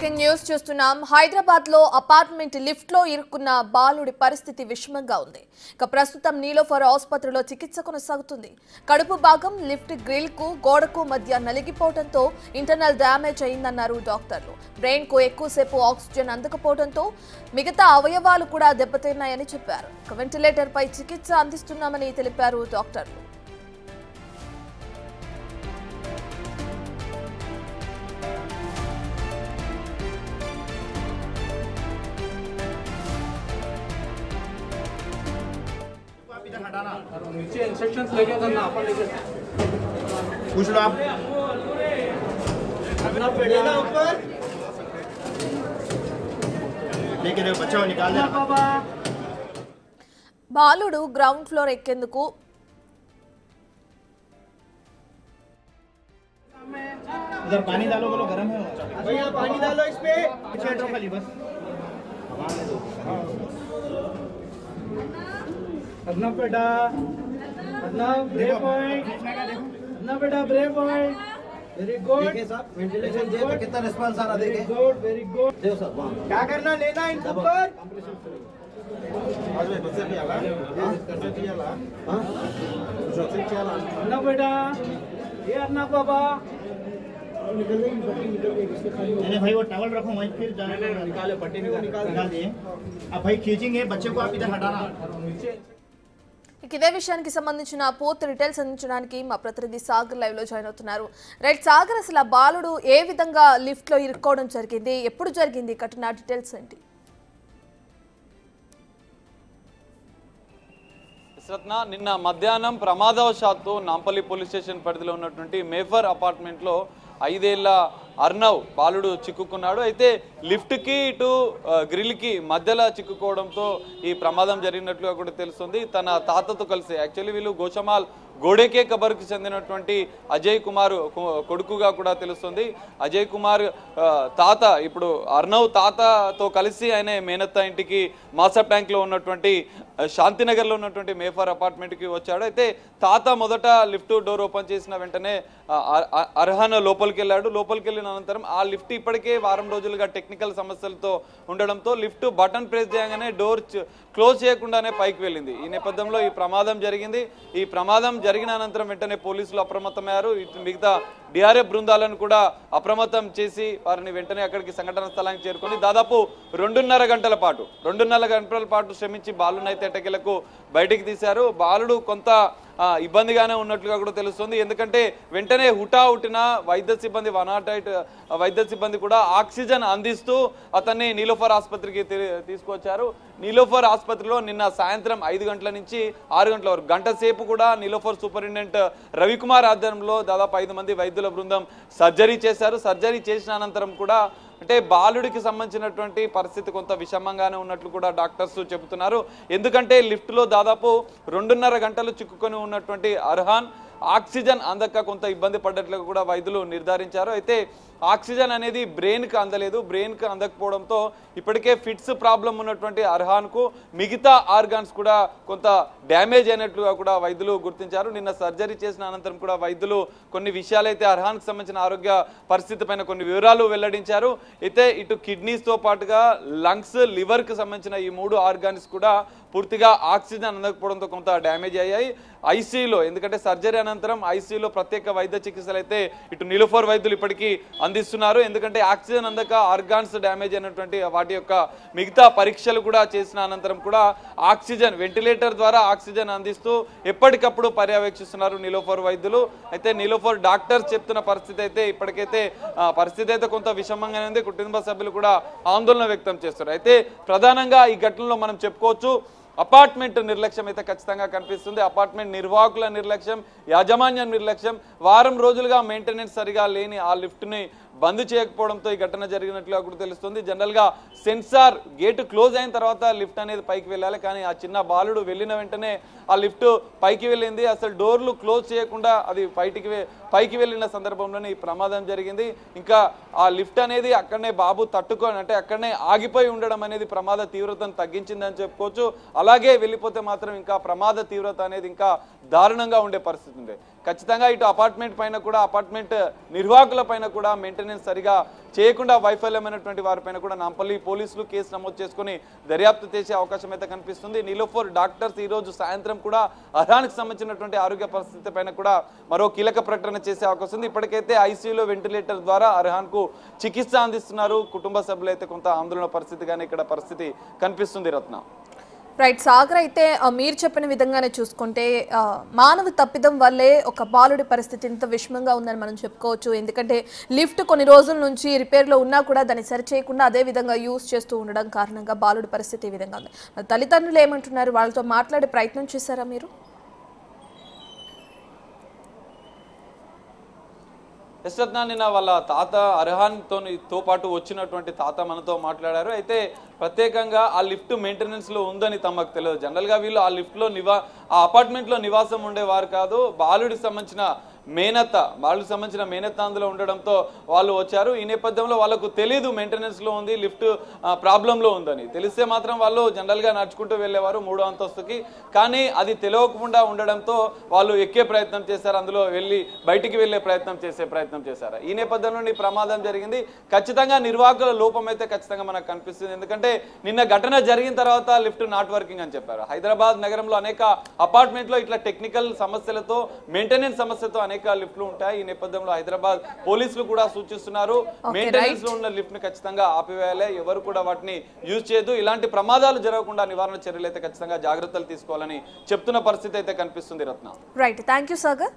Breaking news చూస్తున్నాం. హైదరాబాద్ లో apartment lift లో ఇరుక్కున్న బాలుడి పరిస్థితి విషమంగా ఉంది. ఇక ప్రస్తుతం నీలోఫర్ ఆసుపత్రిలో చికిత్స కొనసాగుతుంది. కడుపు భాగం లిఫ్ట్ గ్రిల్ కు గోడకు మధ్య నలిగిపోవడంతో ఇంటర్నల్ డ్యామేజ్ అయిందన్నారు డాక్టర్లు. బ్రెయిన్ కు ఎక్కువసేపు ఆక్సిజన్ అందకపోవడంతో మిగతా అవయవాలు కూడా దెబ్బతిన్నాయని చెప్పారు. వెంటిలేటర్ పై చికిత్స అందిస్తున్నామని తెలిపారు డాక్టర్లు. नीचे इंस्ट्रक्शंस लेके करना अपन लेके पूछ लो आप अपना पेड़ना ऊपर लेके देखो बच्चा निकाल दे बाबा బాలుడు గ్రౌండ్ ఫ్లోర్ ఎక్కేందుకు इधर पानी डालो बोलो गर्म है भैया पानी डालो इस पे पीछे हटो खाली बस अपना बेटा अपना ब्रेक पॉइंट अपना बेटा ब्रेक पॉइंट वेरी गुड देखिए साहब वेंटिलेशन दे तो कितना रिस्पांस आ रहा देखिए वेरी गुड देखो साहब वहां क्या करना लेना इनके ऊपर आज में बच्चे भी आला करते भी आला हां जो से चला अपना बेटा ये अपना बाबा निकल गई इसके खाली नहीं भाई वो टॉवल रखो वहीं फिर जाने निकाले पट्टी निकाल दिए अब भाई खींचेंगे बच्चे को आप इधर हटाना नीचे ఇదే విషయానికి సంబంధించిన పూర్తి డీటెయిల్స్ అందించడానికి మా ప్రతినిధి సాగర్ లైవ్ లో జాయిన్ అవుతున్నారు. రైట్ సాగర్, అసలు బాలుడు ఏ విధంగా లిఫ్ట్ లో ఇరుక్కోవడం జరిగింది, ఎప్పుడు జరిగింది, కట్టిన డీటెయిల్స్ ఏంటి? నిన్న మధ్యాహ్నం ప్రమాదవశాత్తు నాంపల్లి పోలీస్ స్టేషన్ పరిధిలో ఉన్నటువంటి మేఫర్ అపార్ట్మెంట్ లో 5 ఏళ్ల అర్నవ్ బాలుడు చిక్కుకున్నాడు. అయితే లిఫ్ట్ కి ఇటు గ్రిల్ కి మధ్యలో చిక్కుకోవడంతో ఈ ప్రమాదం జరిగినట్లుగా కూడా తెలుస్తుంది. తన తాతతో కలిసి, యాక్చువల్లీ వీళ్ళు గోషమాల్ గోడేకే కబర్కి చెందినటువంటి అజయ్ కుమార్ కొడుకుగా కూడా తెలుస్తుంది. అజయ్ కుమార్ తాత ఇప్పుడు అర్నవ్ తాతతో కలిసి ఆయన మేనత్త ఇంటికి మాసప్ ట్యాంక్ లో ఉన్నటువంటి శాంతినగర్ లో ఉన్నటువంటి మేఫర్ అపార్ట్మెంట్ కి వచ్చాడు. అయితే తాత మొదట లిఫ్ట్ డోర్ ఓపెన్ చేసిన వెంటనే అర్హన్ లోపలికి వెళ్ళాడు. లోపలికి వెళ్ళిన అనంతరం ఆ లిఫ్ట్ ఇప్పటికే వారం రోజులుగా టెక్నికల్ సమస్యలతో ఉండడంతో లిఫ్ట్ బటన్ ప్రెస్ చేయగానే డోర్ క్లోజ్ చేయకుండానే పైకి వెళ్ళింది. ఈ నేపథ్యంలో ఈ ప్రమాదం జరిగింది. ఈ ప్రమాదం జరిగిన అనంతరం వెంటనే పోలీసులు అప్రమత్తమయ్యారు. మిగతా డిఆర్ఎఫ్ బృందాలను కూడా అప్రమత్తం చేసి వారిని వెంటనే అక్కడికి సంఘటన స్థలానికి చేరుకొని దాదాపు 2.5 గంటల పాటు శ్రమించి బాలునైతే ఎట్టకేలకు బయటికి తీశారు. బాలుడు కొంత ఇబ్బందిగానే ఉన్నట్లుగా కూడా తెలుస్తుంది. ఎందుకంటే వెంటనే హుటాహుటిన వైద్య సిబ్బంది 108 వైద్య సిబ్బంది కూడా ఆక్సిజన్ అందిస్తూ అతన్ని నీలోఫర్ ఆసుపత్రికి తీసుకొచ్చారు. నీలోఫర్ ఆసుపత్రిలో నిన్న సాయంత్రం 5 గంటల నుంచి 6 గంటల వరకు గంట సేపు కూడా నీలోఫర్ సూపరింటెండెంట్ రవికుమార్ ఆధ్వర్యంలో దాదాపు 5 మంది వైద్యుల బృందం సర్జరీ చేశారు. సర్జరీ చేసిన అనంతరం కూడా అంటే బాలుడికి సంబంధించినటువంటి పరిస్థితి కొంత విషమంగానే ఉన్నట్లు కూడా డాక్టర్స్ చెబుతున్నారు. ఎందుకంటే లిఫ్ట్లో దాదాపు 2.5 గంటలు చిక్కుకొని ఉన్నటువంటి అర్హాన్ ఆక్సిజన్ అందక కొంత ఇబ్బంది పడ్డట్లుగా కూడా వైద్యులు నిర్ధారించారు. అయితే ఆక్సిజన్ అనేది బ్రెయిన్కి అందలేదు. బ్రెయిన్కి అందకపోవడంతో ఇప్పటికే ఫిట్స్ ప్రాబ్లం ఉన్నటువంటి అర్హాన్కు మిగతా ఆర్గాన్స్ కూడా కొంత డ్యామేజ్ అయినట్లుగా కూడా వైద్యులు గుర్తించారు. నిన్న సర్జరీ చేసిన అనంతరం కూడా వైద్యులు కొన్ని విషయాలైతే అర్హాన్కి సంబంధించిన ఆరోగ్య పరిస్థితి పైన కొన్ని వివరాలు వెల్లడించారు. అయితే ఇటు కిడ్నీస్తో పాటుగా లంగ్స్, లివర్కి సంబంధించిన ఈ 3 ఆర్గాన్స్ కూడా పూర్తిగా ఆక్సిజన్ అందకపోవడంతో కొంత డ్యామేజ్ అయ్యాయి. ఐసీయూలో, ఎందుకంటే సర్జరీ అనంతరం ఐసీయూలో ప్రత్యేక వైద్య చికిత్సలు అయితే ఇటు నీలోఫర్ వైద్యులు ఇప్పటికీ అందిస్తున్నారు. ఎందుకంటే ఆక్సిజన్ అందక ఆర్గాన్స్ డ్యామేజ్ అయినటువంటి వాటి యొక్క మిగతా పరీక్షలు కూడా చేసిన అనంతరం కూడా ఆక్సిజన్ వెంటిలేటర్ ద్వారా ఆక్సిజన్ అందిస్తూ ఎప్పటికప్పుడు పర్యవేక్షిస్తున్నారు నీలోఫర్ వైద్యులు. అయితే నీలోఫర్ డాక్టర్స్ చెప్తున్న పరిస్థితి అయితే ఇప్పటికైతే పరిస్థితి అయితే కొంత విషమంగానే ఉంది. కుటుంబ సభ్యులు కూడా ఆందోళన వ్యక్తం చేస్తున్నారు. అయితే ప్రధానంగా ఈ ఘటనలో మనం చెప్పుకోవచ్చు అపార్ట్మెంట్ నిర్లక్ష్యం అయితే ఖచ్చితంగా కనిపిస్తుంది. అపార్ట్మెంట్ నిర్వాహకుల నిర్లక్ష్యం, యాజమాన్యం నిర్లక్ష్యం, వారం రోజులుగా మెయింటెనెన్స్ సరిగా లేని ఆ లిఫ్ట్ని బంద్ చేయకపోవడంతో ఈ ఘటన జరిగినట్లుగా కూడా తెలుస్తుంది. జనరల్గా సెన్సార్ గేటు క్లోజ్ అయిన తర్వాత లిఫ్ట్ అనేది పైకి వెళ్ళాలి, కానీ ఆ చిన్న బాలుడు వెళ్ళిన వెంటనే ఆ లిఫ్ట్ పైకి వెళ్ళింది. అసలు డోర్లు క్లోజ్ చేయకుండా అది పైకి వెళ్ళిన సందర్భంలోనే ఈ ప్రమాదం జరిగింది. ఇంకా ఆ లిఫ్ట్ అనేది అక్కడనే బాబు తట్టుకొని అంటే అక్కడనే ఆగిపోయి ఉండడం అనేది ప్రమాద తీవ్రతను తగ్గించిందని చెప్పుకోవచ్చు. అలాగే వెళ్ళిపోతే మాత్రం ఇంకా ప్రమాద తీవ్రత అనేది ఇంకా దారుణంగా ఉండే పరిస్థితి ఉంది. ఖచ్చితంగా ఇటు అపార్ట్మెంట్ పైన కూడా అపార్ట్మెంట్ నిర్వాహకుల పైన కూడా మెయింటెనెన్స్ సరిగా చేయకుండా వైఫల్యమైనటువంటి వారిపైన కూడా నాంపల్లి పోలీసులు కేసు నమోదు చేసుకుని దర్యాప్తు చేసే అవకాశం అయితే కనిపిస్తుంది. నీలోఫర్ డాక్టర్స్ ఈ రోజు సాయంత్రం కూడా అర్హాన్కి సంబంధించినటువంటి ఆరోగ్య పరిస్థితి పైన కూడా మరో కీలక ప్రకటన చేసే అవకాశం ఉంది. ఇప్పటికైతే ఐసీయూలో వెంటిలేటర్ ద్వారా అర్హాన్కు చికిత్స అందిస్తున్నారు. కుటుంబ సభ్యులు అయితే కొంత ఆందోళన పరిస్థితిగానే ఇక్కడ పరిస్థితి కనిపిస్తుంది. రత్న రైట్ సాగర్, అయితే మీరు చెప్పిన విధంగానే చూసుకుంటే మానవ తప్పిదం వల్లే ఒక బాలుడి పరిస్థితి ఇంత విషమంగా ఉందని మనం చెప్పుకోవచ్చు. ఎందుకంటే లిఫ్ట్ కొన్ని రోజుల నుంచి రిపేర్లో ఉన్నా కూడా దాన్ని సరి చేయకుండా అదే విధంగా యూజ్ చేస్తూ ఉండడం కారణంగా బాలుడి పరిస్థితి ఈ విధంగా ఉంది. తల్లిదండ్రులు ఏమంటున్నారు? వాళ్ళతో మాట్లాడే ప్రయత్నం చేశారా మీరు? యశ్రత్న నిన్న వాళ్ళ తాత అర్హాన్తో పాటు వచ్చినటువంటి తాత మనతో మాట్లాడారు. అయితే ప్రత్యేకంగా ఆ లిఫ్ట్ మెయింటెనెన్స్లో ఉందని తమకు తెలియదు. జనరల్గా వీళ్ళు ఆ లిఫ్ట్లో ఆ అపార్ట్మెంట్లో నివాసం ఉండేవారు కాదు. బాలుడికి సంబంధించిన మేనత్త అందులో ఉండడంతో వాళ్ళు వచ్చారు. ఈ నేపథ్యంలో వాళ్ళకు తెలీదు మెయింటెనెన్స్లో ఉంది, లిఫ్ట్ ప్రాబ్లంలో ఉందని. తెలిస్తే మాత్రం వాళ్ళు జనరల్గా నడుచుకుంటూ వెళ్ళేవారు 3వ అంతస్తుకి. కానీ అది తెలియకుండా ఉండడంతో వాళ్ళు ఎక్కే ప్రయత్నం చేశారు, అందులో బయటికి వెళ్ళే ప్రయత్నం చేశారు. ఈ నేపథ్యంలో ఈ ప్రమాదం జరిగింది. ఖచ్చితంగా నిర్వాహకుల లోపం అయితే ఖచ్చితంగా మనకు కనిపిస్తుంది. ఎందుకంటే నిన్న ఘటన జరిగిన తర్వాత లిఫ్ట్ నాట్ వర్కింగ్ అని చెప్పారు. హైదరాబాద్ నగరంలో అనేక అపార్ట్మెంట్లో ఇట్లా టెక్నికల్ సమస్యలతో మెయింటెనెన్స్ సమస్యతో అనేక లిఫ్ట్లు ఉంటాయి. ఈ నేపథ్యంలో హైదరాబాద్ పోలీసులు కూడా సూచిస్తున్నారు మెయింటెనెన్స్ లో ఉన్న లిఫ్ట్ ని ఖచ్చితంగా ఆపివేయాలి, ఎవరు కూడా వాటిని యూజ్ చేయదు. ఇలాంటి ప్రమాదాలు జరగకుండా నివారణ చర్యలు అయితే ఖచ్చితంగా జాగ్రత్తలు తీసుకోవాలని చెప్తున్న పరిస్థితి అయితే కనిపిస్తుంది. రత్న రైట్, థ్యాంక్ యూ సాగర్.